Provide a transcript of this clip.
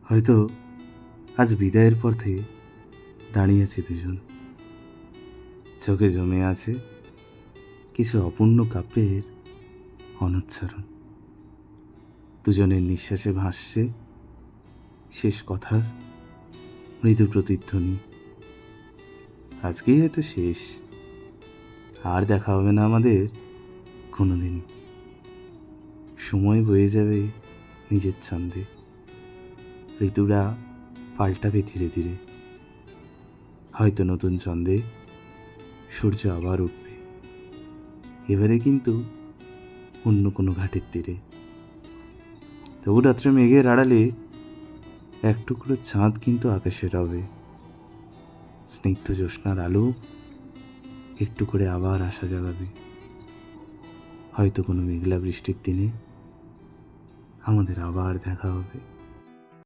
হয়তো আজ বিদায়ের পথে দাঁড়িয়েছি দুজন, চোখে জমে আছে কিছু অপূর্ণ কাব্যের অনুচ্চারণ। দুজনের নিঃশ্বাসে ভাসছে শেষ কথার মৃদু প্রতিধ্বনি। আজকেই হয়তো শেষ, আর দেখা হবে না আমাদের কোনোদিনই। সময় বয়ে যাবে নিজের ছন্দে, ঋতুরা পাল্টাবে ধীরে ধীরে। হয়তো নতুন ছন্দে সূর্য আবার উঠবে, এবারে কিন্তু অন্য কোনো ঘাটের তীরে। তবু রাত্রে মেঘের আড়ালে এক টুকরো চাঁদ কিন্তু আকাশে রবে। স্নিগ্ধ জ্যোৎস্নার আলো একটু করে আবার আশা জাগাবে। হয়তো কোনো মেঘলা বৃষ্টির দিনে আমাদের আবার দেখা হবে।